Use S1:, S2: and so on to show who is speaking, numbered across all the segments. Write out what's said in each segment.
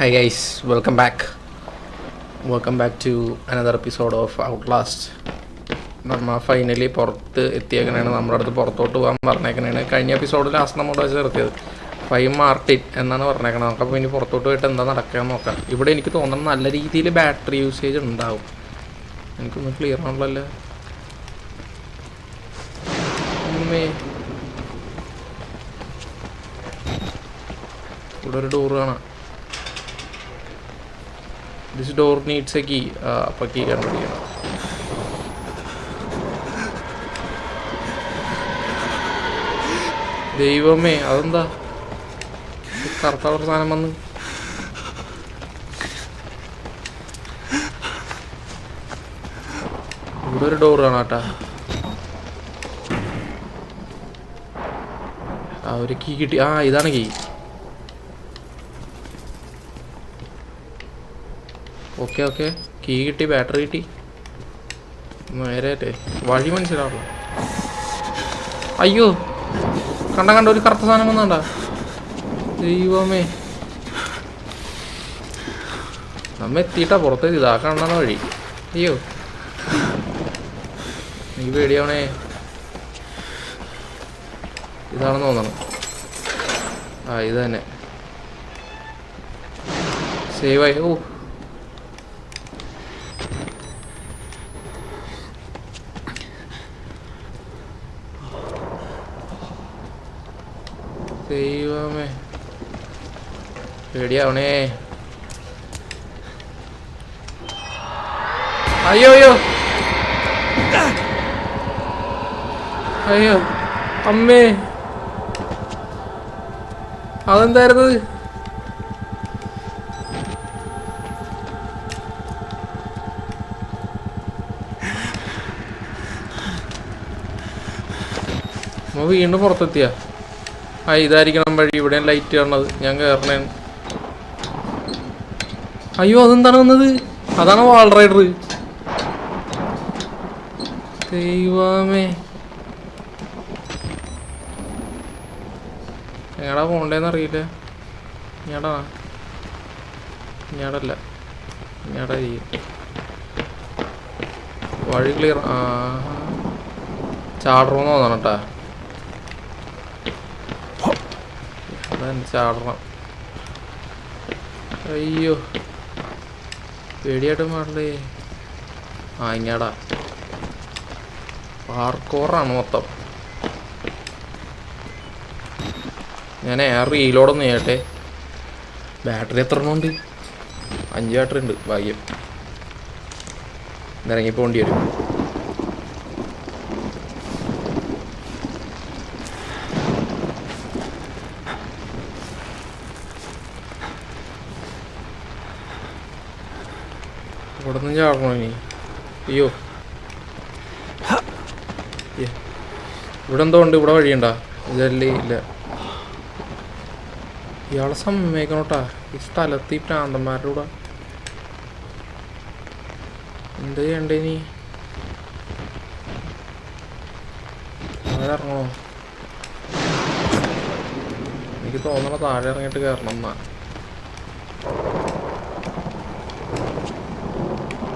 S1: Hi guys, welcome back. Welcome back to another episode of Outlast. നമ്മൾ finally പുറത്ത് എത്തിയേക്കണേണ്. നമ്മുടെ അടുത്ത് പുറത്തോട്ട് പോകാൻ പറഞ്ഞേക്കണേണ്. കഴിഞ്ഞ എപ്പിസോഡിൽ ലാസ്റ്റ് നമ്മോട് വെച്ച് നിർത്തിയത് 5 മാർട്ടിൻ എന്നാണ് പറഞ്ഞേക്കണത്. നമുക്കപ്പോൾ ഇനി പുറത്തോട്ട് പോയിട്ട് എന്താ നടക്കാമെന്ന് നോക്കാം. ഇവിടെ എനിക്ക് തോന്നുന്നത് നല്ല രീതിയിൽ ബാറ്ററി യൂസേജ് ഉണ്ടാവും. എനിക്കൊന്നും ക്ലിയർ ആണല്ലോ. ഇവിടെ ഒരു ഡോറ് കാണാം. This door needs a key. അപ്പം കീ കണ്ടുപിടിക്കണം. ദൈവമേ, അതെന്താ കറുത്ത കളർ സാധനം വന്ന്? ഇവിടെ ഒരു ഡോർ കാണാട്ടാ. ഒരു കീ കിട്ടി. ഇതാണ് കീ. ഓക്കെ കീ കിട്ടി, ബാറ്ററി കിട്ടി. നേരെ വഴി മനസ്സിലാവുള്ളൂ. അയ്യോ, കണ്ട ഒരു കറുത്ത സാധനം വന്നാണ്ടാ. ദൈവമേ, നമ്മ എത്തിയിട്ടാ പുറത്തേക്ക്. ഇതാ കാണുന്ന വഴി. അയ്യോ, എനിക്ക് പേടിയാവണേ. ഇതാണെന്ന് തോന്നണം. ഇത് തന്നെ സേവായി. ദൈവമേ, പേടിയാവണേ. അയ്യോ അമ്മേ, അതെന്തായിരുന്നത്? വീണ്ടും പുറത്തെത്തിയ. ഇതായിരിക്കണം വഴി. ഇവിടെയും ലൈറ്റ് കാണുന്നത്. ഞാൻ കയറണേ. അയ്യോ, അതെന്താണ് വന്നത്? അതാണ് വാൾ റൈഡർ. ദൈവമേ, എങ്ങടാ പോണ്ടേന്ന് അറിയില്ല. ഇങ്ങടല്ല വഴി ക്ലിയർ. ചാടണമെന്ന് തോന്നണം കേട്ടാ. ചാടണം. അയ്യോ, പേടിയായിട്ട് പാടില്ലേ. ഇങ്ങാടാ പാർക്കോറാണ് മൊത്തം. ഞാൻ റീലോടൊന്നും ചെയ്യട്ടെ. ബാറ്ററി എത്ര എണ്ണം ഉണ്ട്? 5 ബാറ്ററി ഉണ്ട്. ഭാഗ്യം. ഇറങ്ങിപ്പോണ്ടി വരും. ഇവിടെ നിന്ന് ചാടണോ ഇനി? അയ്യോ, ഇവിടെ എന്തോ ഉണ്ട്. ഇവിടെ വഴിയുണ്ടാ? ഇതല്ലേ ഇല്ല. ഇയാളെ സമ്മതിക്കണോട്ടാ. ഈ സ്ഥലത്ത് ഈ പ്രാന്തന്മാരുടെ കൂടെ എന്ത് ചെയ്യണ്ടേ? നീ താഴെ ഇറങ്ങണോ? എനിക്ക് തോന്നണ താഴെ ഇറങ്ങിയിട്ട് കയറണം എന്നാ.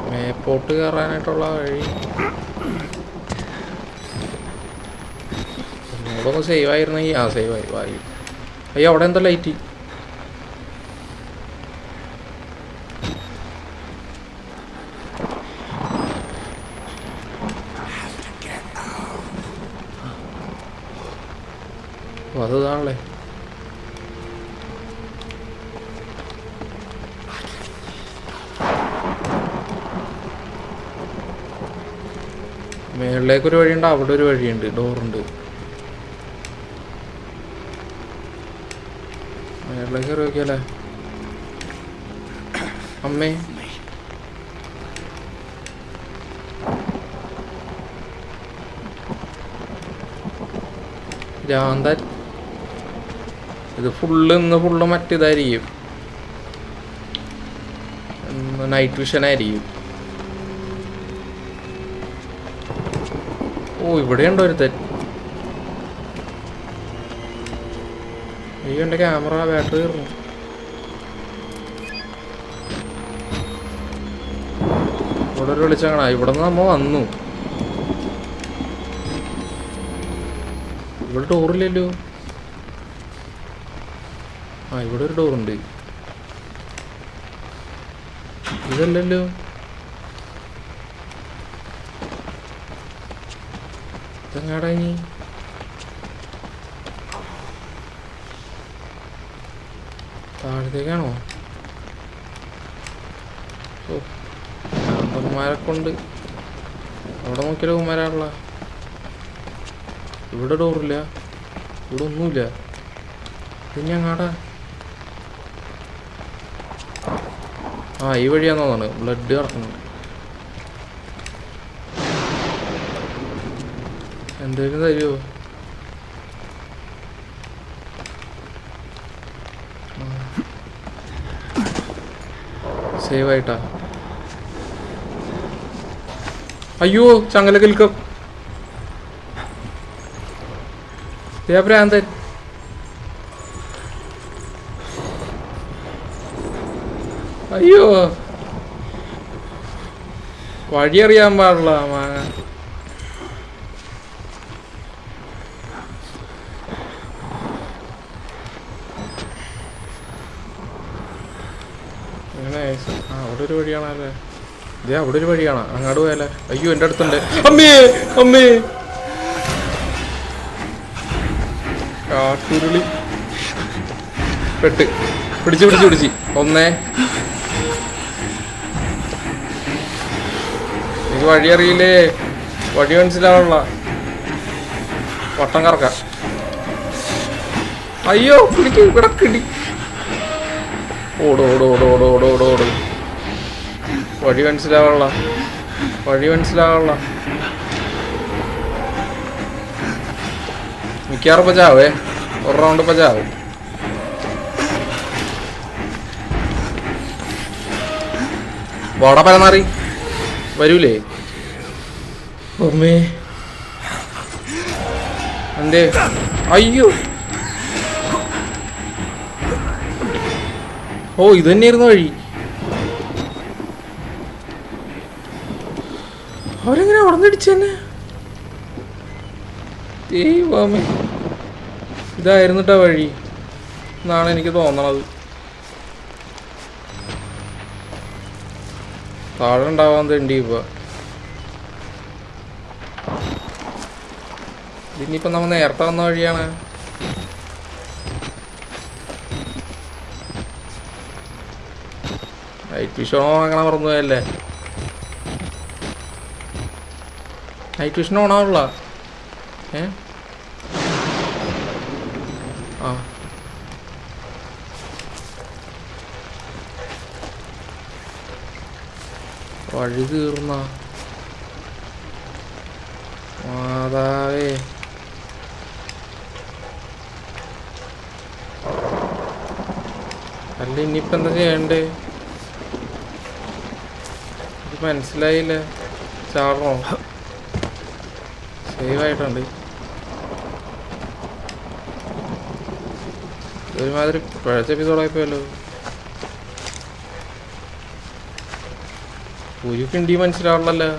S1: മേപ്പോട്ട് കയറാനായിട്ടുള്ള വഴി ഒന്നുകൂടെ സേവ് ആയിരുന്നെങ്കിൽ. സേവ് ആയി. വായു. അയ്യോ, അവിടെ എന്താ ലൈറ്റ്? അതാണല്ലേ. മേളിലേക്കൊരു വഴിയുണ്ട്, അവിടെ ഒരു വഴിയുണ്ട്. ഡോറുണ്ട്. മേളിലേക്ക് കയറി നോക്കിയാലേ. അമ്മേ, രാന്താൻ. ഇത് ഇന്ന് മറ്റേതായിരിക്കും. നൈറ്റ് വിഷൻ ആയിരിക്കും. ഇവിടെയുണ്ടോ ഒരുത്തൻ? അയ്യോ എൻ്റെ ക്യാമറ ബാറ്ററി കയറുന്നു. ഇവിടെ ഒരു വെളിച്ചം കാണാം. ഇവിടെ നിന്ന് നമ്മ വന്നു. ഇവിടെ ഡോറില്ലല്ലോ. ആ ഇവിടെ ഒരു ഡോറുണ്ട്. ഇതല്ലല്ലോ. ഇതെങ്ങാടാ ഇനി? താഴത്തേക്കാണോ? ഓ കുമാരെ കൊണ്ട് അവിടെ നോക്കിയാലോ കുമാരാണല്ല. ഇവിടെ ഡോറില്ല, ഇവിടെ ഒന്നുമില്ല. പിന്നെ അങ്ങാടാ? ആ ഈ വഴിയാന്ന് തോന്നുന്നു. ബ്ലഡ് കിടക്കുന്നുണ്ട്. എന്തേലും തരുമോ? സേവ് ആയിട്ടാ? അയ്യോ ചങ്ങല കിൽക്കം. ഭ്രാന്തൻ. അയ്യോ വഴി അറിയാൻ പാടില്ല. അങ്ങനെ അവിടെ ഒരു വഴിയാണല്ലേ. ഇതേ അവിടെ ഒരു വഴിയാണ്. അങ്ങോട്ട് പോയാലേ? അയ്യോ എൻ്റെ അടുത്തുണ്ട്. അമ്മേ അമ്മേ കാട്ടുരുളി പെട്ട്. പിടിച്ച് ഒന്നേ. എനിക്ക് വഴി അറിയില്ലേ. വഴി മനസ്സിലാവുള്ള വട്ടം കറക്ക. അയ്യോ പിടിക്ക്. ഇവിടെ കിടി. ഓട്. വഴി മനസ്സിലാവുള്ള മിക്കവാറും പച്ചാവേ. ഒരു റൗണ്ട് പച്ചാവും. വാട പരമാറി വരൂലേ? അമ്മേ എന്തേ? അയ്യോ ഓ ഇത് തന്നെയായിരുന്നു വഴി. അവരെങ്ങനെ അവിടെ നിന്ന് ഇടിച്ചെന്നെ? ദൈവമേ ഇതായിരുന്നിട്ടാ വഴി എന്നാണ് എനിക്ക് തോന്നണത്. താഴെ ഉണ്ടാവാൻ തണ്ടി. ഇപ്പൊ ഇതിനിപ്പോ നമ്മ നേരത്തെ വന്ന വഴിയാണ്. നൈറ്റ് വിഷൻ വാങ്ങണ മറന്നു പോയല്ലേ. നൈറ്റ് വിഷൻ ഓണാവുള്ള. ആ വഴി തീർന്ന മാതാവേ. അല്ല ഇനിയിപ്പോൾ എന്താ ചെയ്യണ്ടേ? ഇത് മനസ്സിലായില്ല. ചാടണോ? സേവ് ആയിട്ടുണ്ട്. ഒരുമാതിരി പഴച്ച എപ്പിസോഡായിപ്പോയല്ലോ. ഒരു കിണ്ടി മനസ്സിലാവണല്ലോ.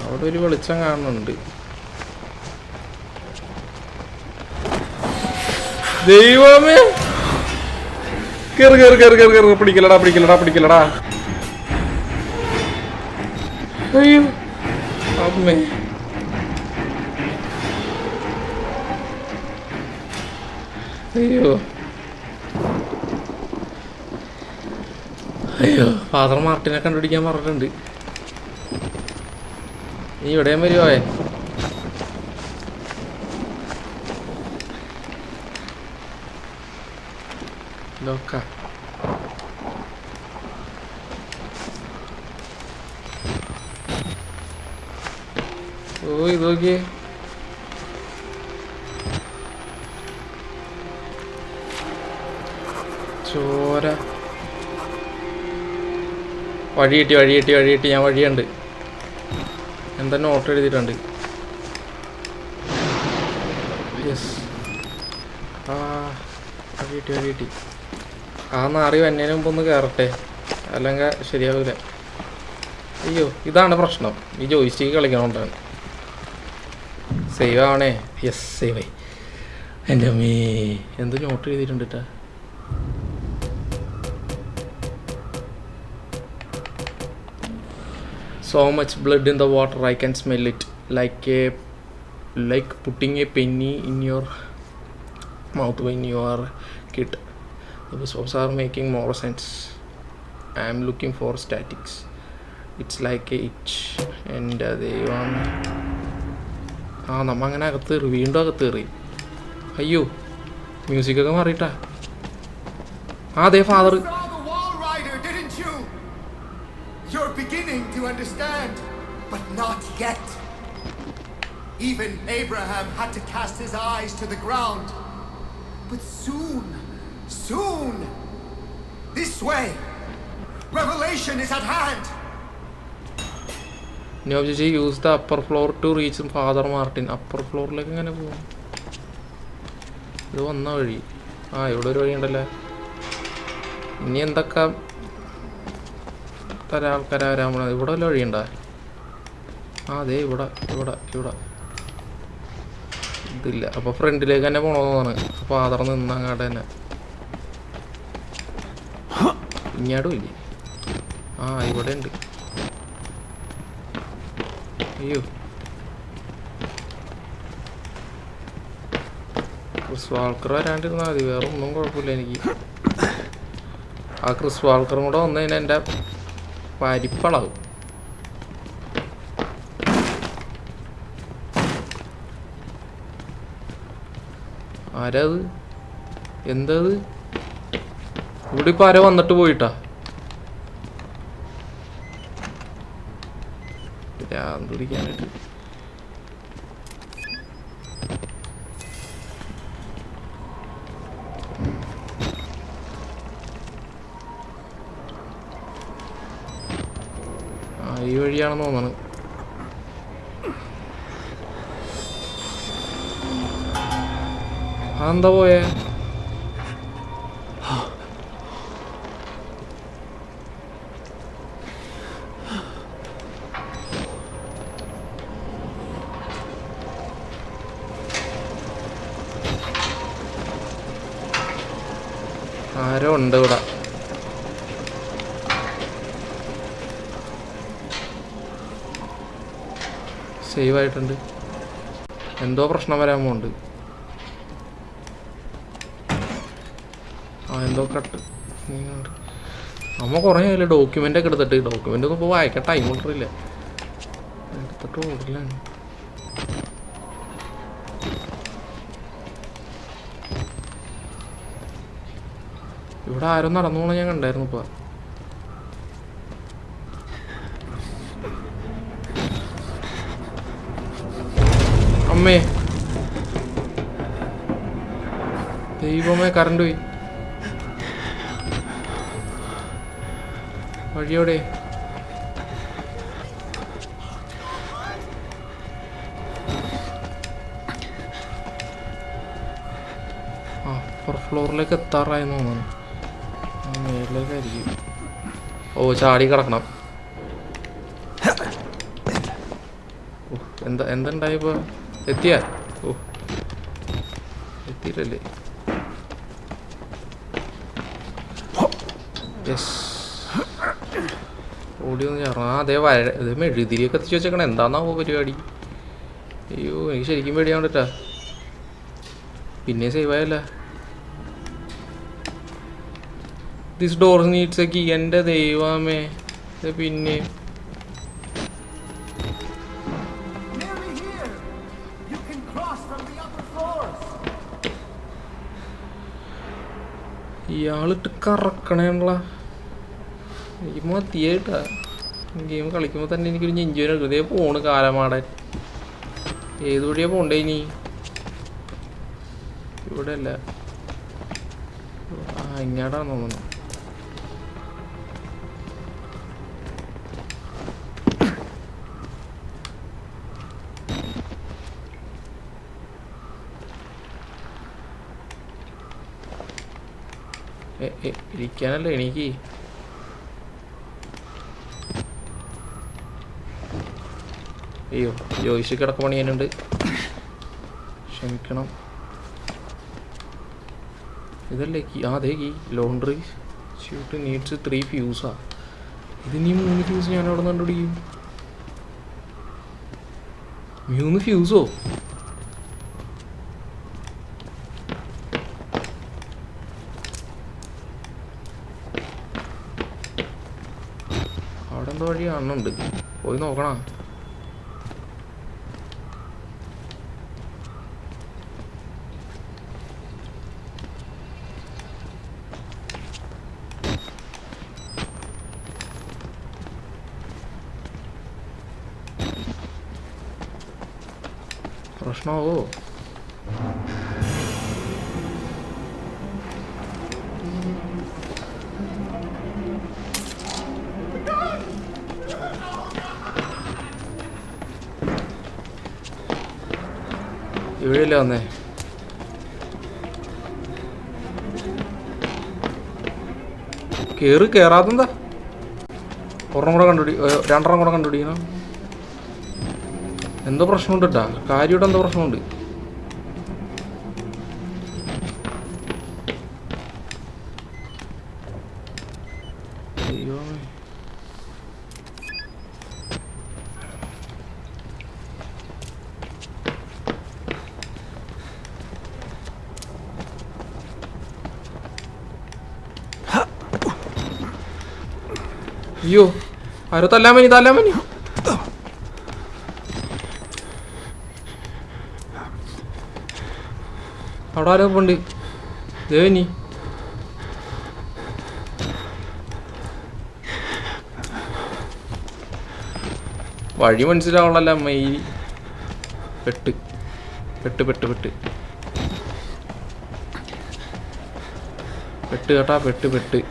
S1: അവിടെ ഒരു വെളിച്ചം കാണുന്നുണ്ട്. ദൈവമേ കേറ്. പിടിക്കലടാ. അയ്യോ അമ്മേ. അയ്യോ ഫാദർ മാർട്ടിനെ കണ്ടുപിടിക്കാൻ പറഞ്ഞിട്ടുണ്ട്. നീ ഇവിടെയും വരുവോ? ലോക്ക ഓ ഇത് നോക്കിയേ. ചോര. വഴി കിട്ടി. ഞാൻ വഴിയുണ്ട്. എന്താ നോട്ട് എഴുതിയിട്ടുണ്ട്. യെസ് ആ വഴി കിട്ടി. ആ നാറി വന്നതിന് മുമ്പ് ഒന്ന് കയറട്ടെ, അല്ലെങ്കിൽ ശരിയാവില്ല. അയ്യോ, ഇതാണ് പ്രശ്നം, ഈ ജോയിസ്റ്റിക്ക് കളിക്കണോണ്ടാണ്. സേവ് ആവണേ. യെസ്, സേവ് ആയി. എൻ്റെ അമ്മേ, എന്ത് നോട്ട് എഴുതിയിട്ടുണ്ട് കേട്ടാ. So much blood in the water, I can smell it. Like putting a penny in your mouth when you are kid. The visuals are making more sense. I am looking for statics. It's like a itch. And they want... നമ്മ അങ്ങനെ അകത്ത് കയറി, വീണ്ടും അകത്ത് കയറി. അയ്യോ, മ്യൂസിക്കൊക്കെ മാറിയിട്ടാ. അതെ father.
S2: You're beginning to understand, but not yet. Even Abraham had to cast his eyes to the ground. But soon, this way, revelation is at hand.
S1: Nobody use the upper floor to reach Father Martin. Upper floor like എങ്ങനെ പോകും? ഇത് വന്ന വഴി. ഇവിടെ ഒരു വഴിയുണ്ടല്ലേ. ഇനി എന്തൊക്കെ തരാ ആൾക്കാരെ വരാൻ പോണത്? ഇവിടെ വല്ല വഴിയുണ്ടോ? അതെ, ഇവിടെ ഇതില്ല. അപ്പോൾ ഫ്രണ്ടിലേക്ക് തന്നെ പോകണമെന്നാണ്. അപ്പോൾ ഫാദർ നിന്ന് അങ്ങോട്ട് തന്നെ. ഇങ്ങോട്ടും ഇല്ലേ? ഇവിടെ ഉണ്ട്. അയ്യോ, ക്രിസ് വാൾക്കർ വരാണ്ടിരുന്നാൽ മതി, വേറെ ഒന്നും കുഴപ്പമില്ല എനിക്ക്. ആ ക്രിസ് വാൾക്കറും കൂടെ വന്നു കഴിഞ്ഞാൽ എൻ്റെ പരിപ്പളാവും. ആരത്? എന്തത്? ഇവിടെ ഇപ്പം ആരോ വന്നിട്ട് പോയിട്ടാ. പിടിക്കാനായിട്ട് ഈ വഴിയാണെന്ന് തോന്നുന്നു. അതെന്താ പോയേ? ആരോ ഉണ്ട് ഇവിടെ. സേവ് ആയിട്ടുണ്ട്. എന്തോ പ്രശ്നം വരാൻ പോകുന്നുണ്ട്. എന്തോ കട്ട്. നമ്മ കുറേ ആയില്ല ഡോക്യുമെൻ്റ് ഒക്കെ എടുത്തിട്ട്. ഡോക്യുമെൻ്റ് ഒന്നും ഇപ്പോൾ വായിക്കാൻ ടൈം കൊണ്ടില്ല. എടുത്തിട്ട് ഓടില്ലാണ്. ഇവിടെ ആരും നടന്നു പോകണം ഞാൻ കണ്ടായിരുന്നു. ഇപ്പോൾ അമ്മേ, ദൈവമേ, കറണ്ട് പോയി. വഴിയോടെ അപ്പർ ഫ്ലോറിലേക്ക് എത്താറായെന്ന് തോന്നുന്നു. മേളിലേക്കായിരിക്കും. ചാടി കിടക്കണം. എന്തുണ്ടായിപ്പോ? എത്തിയാ? എത്തിയില്ലല്ലേ? യെസ്, ഓടിയൊന്ന് ചേർന്ന്. അതേ അതേ മെഴുതിരിയൊക്കെ എത്തിച്ച് വെച്ചേക്കണം. എന്താന്നാവോ പരിപാടി? അയ്യോ, എനിക്ക് ശരിക്കും പേടിയാൻ പറ്റാ. പിന്നെ സേവ് ആയല്ല. This door needs a key. എൻ്റെ ദൈവമേ, പിന്നെ ഇയാളിട്ട് കറക്കണേണല്ല. എനിക്ക് മതിയായിട്ടാ. ഗെയിം കളിക്കുമ്പോൾ തന്നെ എനിക്കൊരു നെഞ്ചുവിന് ഹൃദയ പോണ് കാലമാടാൻ. ഏത് വഴിയാ പോണ്ടേ ഇനി? ഇവിടെ അല്ല, ഇങ്ങോട്ടാന്ന് തോന്നുന്നു. ഇരിക്കാനല്ലേ എനിക്ക്. അയ്യോ ജോയിസ് കിടക്ക പണിയാനുണ്ട്, ക്ഷമിക്കണം. ഇതല്ലേ കീ? അതേ കീ. Laundry shoot needs 3 ഫ്യൂസാ. ഇതിനി 3 ഫ്യൂസ് ഞാൻ അവിടെ നിന്ന് കണ്ടുപിടിക്കും. 3 ഫ്യൂസോ? അവിടെ എന്തോ വഴി കാണുന്നുണ്ട്, പോയി നോക്കണം. പ്രശ്നമാവോ? ഇവിടെയല്ലേ വന്നേ? കേറാതെന്താ? ഒരെണ്ണം കൂടെ രണ്ടെണ്ണം കൂടെ കണ്ടുപിടിക്കണം. എന്തോ പ്രശ്നമുണ്ട് കേട്ടാ, കാര്യമായിട്ട് എന്തോ പ്രശ്നമുണ്ട്. അയ്യോ അയ്യോ, ആരോ തല്ലാമനി. അവിടെ ആരോ ഉണ്ട്. ദേവനി വഴി മനസ്സിലാവണല്ല അമ്മയി. പെട്ട് പെട്ട് പെട്ട് പെട്ട് പെട്ട് കേട്ടാ, പെട്ട്.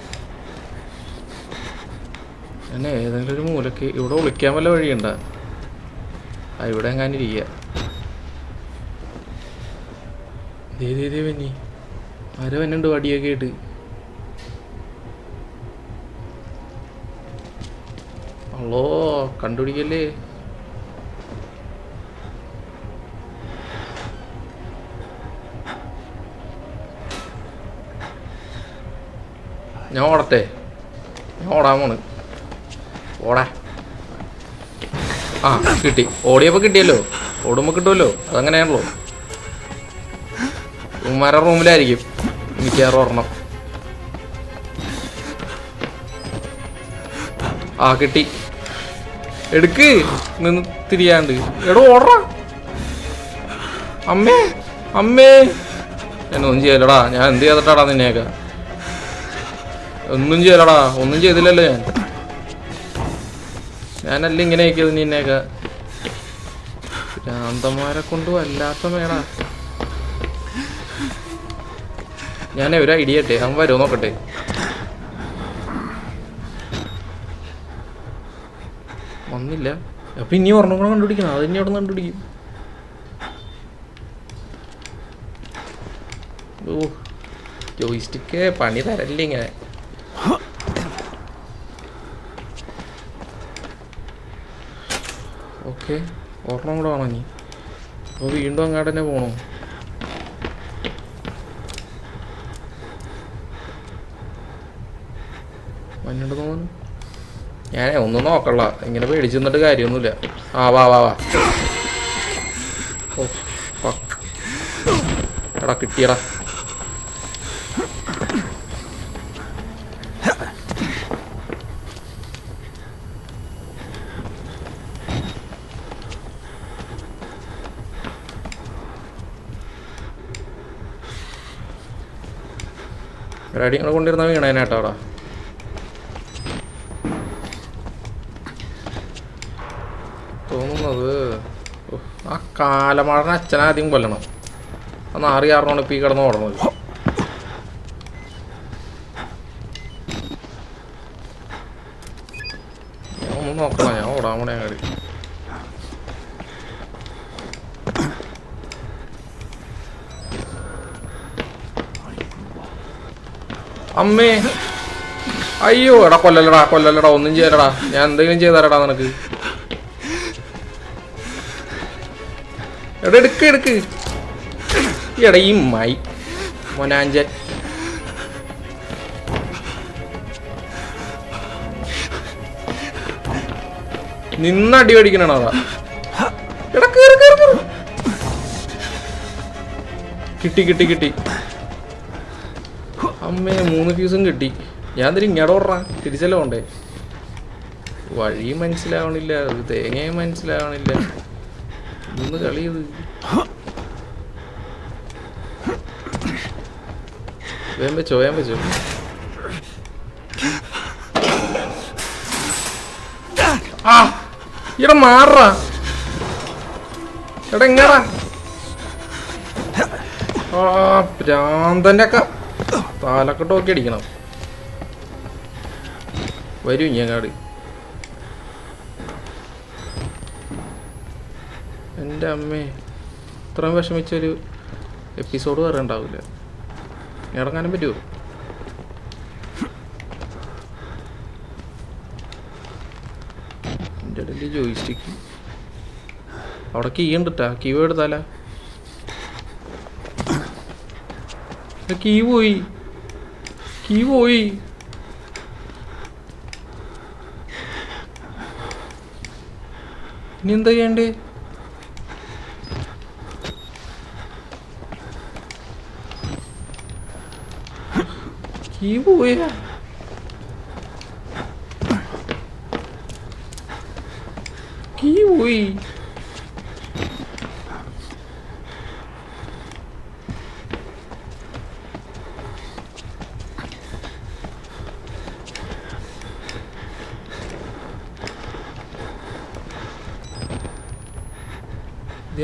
S1: എന്നെ ഏതെങ്കിലും ഒരു മൂലക്ക് ഇവിടെ വിളിക്കാൻ വല്ല വഴിയുണ്ട? ഇവിടെ എങ്ങാനും ഇരിക്കുക. ദേവനി ആരോ എന്നുണ്ട് വടിയൊക്കെ ആയിട്ട്. അല്ലോ കണ്ടുപിടിക്കല്ലേ. ഞാൻ ഓടട്ടെ? ഞാൻ ഓടാൻ പോണ്. ഓടാ. ആ കിട്ടി. ഓടിയപ്പോൾ കിട്ടിയല്ലോ, ഓടുമ്പോൾ കിട്ടുമല്ലോ. അതങ്ങനെയാണല്ലോ. ഉമ്മാരുടെ റൂമിലായിരിക്കും മിക്കവാറും ഒരെണ്ണം. ആ കിട്ടി. എടുക്ക് നിന്ന് തിരിയാണ്ട്. എടോ ഓടറാ. അമ്മേ എന്നൊന്നും ചെയ്യലടാ. ഞാൻ എന്ത് ചെയ്തിട്ടാടാ നിന്നെയൊക്കെ? ഒന്നും ചെയ്യലടാ, ഒന്നും ചെയ്തില്ലല്ലോ ഞാനല്ല ഇങ്ങനെ ആക്കിയത് നിന്നെയൊക്കെ. ഭ്രാന്തന്മാരെ കൊണ്ട് വല്ലാത്ത മേടാ. ഞാനേ ഒരു ഐഡിയ ഇട്ടെ, അവൻ വരുമോ നോക്കട്ടെ. വന്നില്ല. അപ്പൊ ഇനി ഒരെണ്ണം കൂടെ കണ്ടുപിടിക്കണം. അത് ഇനി അവിടെ നിന്ന് കണ്ടുപിടിക്കും. ഓ ജോയിസ്റ്റിക്ക് പണി തരല്ലേ ഇങ്ങനെ. ഓക്കെ, ഒരെണ്ണം കൂടെ വേണം ഇനി. അപ്പോൾ വീണ്ടും അങ്ങോട്ട് തന്നെ പോകണോ? മഞ്ഞുണ്ട് തോന്നുന്നു. ഞാനേ ഒന്നും നോക്കള്ള, ഇങ്ങനെ പേടിച്ചു നിന്നിട്ട് കാര്യമൊന്നുമില്ല. ആ വാ ഓ ഫക്ക്. എടാ കിട്ടിയടാ. ഒരടി ഇങ്ങനെ കൊണ്ടിരുന്ന വീണേനാട്ടാടാ. തോന്നുന്നത് ആ കാലമാടനെ അച്ഛനാദ്യം കൊല്ലണം. അന്ന് 6 ഇപ്പം ഈ കിടന്ന് ഓടണത്. ഞാൻ ഒന്നും നോക്കണം, ഞാൻ ഓടാൻ പോണേ അങ്ങാടി. അമ്മേ അയ്യോ എടാ കൊല്ലല്ലടാ ഒന്നും ചെയ്യലടാ. ഞാൻ എന്തെങ്കിലും ചെയ്താലടാ നിനക്ക്. എടാ എടുക്ക് എടാ ഈ മൊനാഞ്ചൻ. നിന്നടി അടിക്കണ അതാ. എടാ കേറ്. കിട്ടി. അമ്മേ 3 ഫ്യൂസും കിട്ടി. ഞാൻ തിരി ഇങ്ങോട്ട് ഓടാ. തിരിച്ചല്ലേ പോണ്ടേ? വഴി മനസ്സിലാവണില്ല, തേങ്ങയും മനസ്സിലാവണില്ല. ഇന്ന് കളി ഇത്. വേഗം വെച്ചോ. ആ ഇട മാറാ. എടാ എങ്ങടാ? ആ പ്രാന്തന്റെ ഒക്കെ തലക്കെട്ടൊക്കെ അടിക്കണം. വരും ഞങ്ങാട്. എൻ്റെ അമ്മേ, ഇത്രയും വിഷമിച്ചൊരു എപ്പിസോഡ് വേറെ ഉണ്ടാവില്ല. ഇറങ്ങാനും പറ്റുമോ? എൻ്റെ ഇടയിൽ ജോയിസ്റ്റിക്ക് അവിടെ കീ ഉണ്ട് കേട്ടാ. കീ എടുത്താല കീ പോയി. ഇനി എന്താ ചെയ്യണ്ടേ? കീ പോയാ പോയി.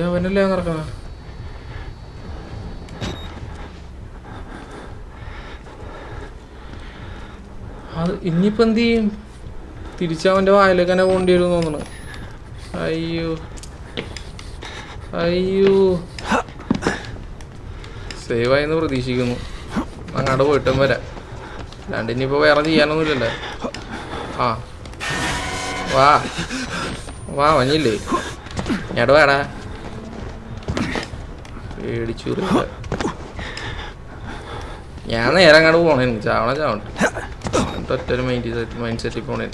S1: അവനല്ലേ നടക്കണ. അത് ഇനിയിപ്പോൾ എന്ത് ചെയ്യും? തിരിച്ചവൻ്റെ വായിലേക്ക് തന്നെ പോകേണ്ടി വരും തോന്നണ്. അയ്യോ സേവായെന്ന് പ്രതീക്ഷിക്കുന്നു. അങ്ങോട്ട് പോയിട്ടും വരാം. അല്ലാണ്ട് ഇനിയിപ്പോൾ വേറെ ചെയ്യാനൊന്നുമില്ലല്ലേ. വാ വഞ്ഞില്ലേ? ഞാട് വേടാ. പേടിച്ചു. ഞാൻ നേരെ അങ്ങോട്ട് പോണേ. ചാവട്ടെ. ഒറ്റൊരു മൈൻഡ് സെറ്റിൽ പോണേ.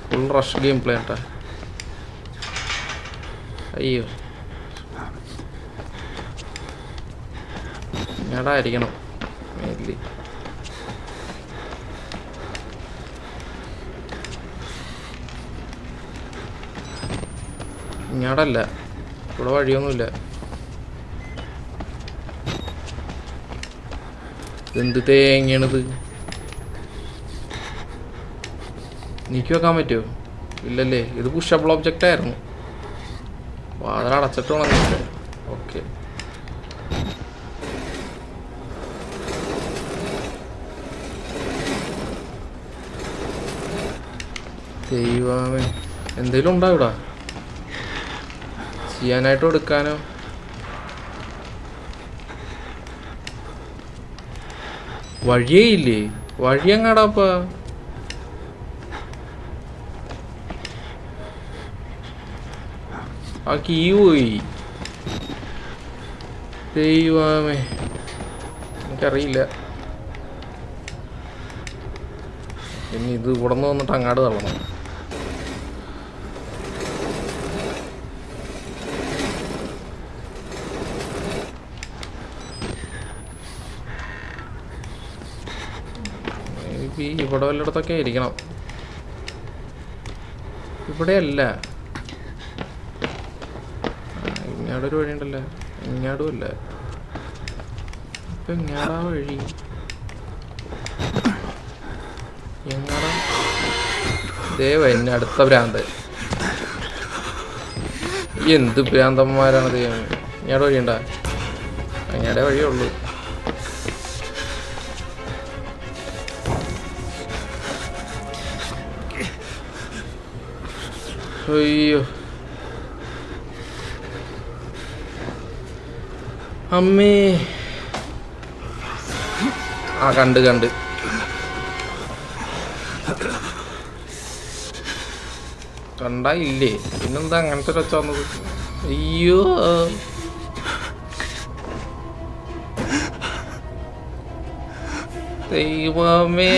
S1: ഫുൾ റഷ് ഗെയിം പ്ലേ കേട്ടാ. അയ്യോ ഞാടായിരിക്കണം മെയിൻലി. ഇങ്ങാടല്ല, ഇവിടെ വഴിയൊന്നുമില്ല. എന്ത് തേങ്ങയാണിത്? നീക്കി വെക്കാൻ പറ്റുമോ? ഇല്ലല്ലേ. ഇത് പുഷബിൾ ഒബ്ജക്റ്റ് ആയിരുന്നു. വാതിൽ അടച്ചിട്ട് വേണം. ഓക്കെ ദൈവമേ, എന്തേലും ഉണ്ടോ ഇവിടെ ചെയ്യാനായിട്ടോ എടുക്കാനോ? വഴിയേ ഇല്ലേ? വഴി എങ്ങാടാപ്പ? ആ കീ പോയി. ദൈവമേ, എനിക്കറിയില്ല. ഇനി ഇത് ഇവിടെ നിന്ന് വന്നിട്ട് അങ്ങാട് തള്ളണം. ഇവിടെ വല്ലയിടത്തൊക്കെ ഇരിക്കണം. ഇവിടെയല്ല, ഇങ്ങാടൊരു വഴി ഉണ്ടല്ലോ. ഇങ്ങാടും അല്ല. ഇപ്പൊ ഇങ്ങാടാ വഴി. എങ്ങാടാ? ദേവ എന്നെ അടുത്ത ഭ്രാന്ത്. എന്ത് ഭ്രാന്തന്മാരാണ് ദൈവം. ഇങ്ങാടെ വഴിയുണ്ടാ? അങ്ങാടെ വഴിയുള്ളൂ. അയ്യോ അമ്മേ, ആ കണ്ട് കണ്ടാ ഇല്ലേ? പിന്നെന്താ അങ്ങനത്തെ ഒരു ഒച്ച വന്നത്? അയ്യോ, ദൈവമേ.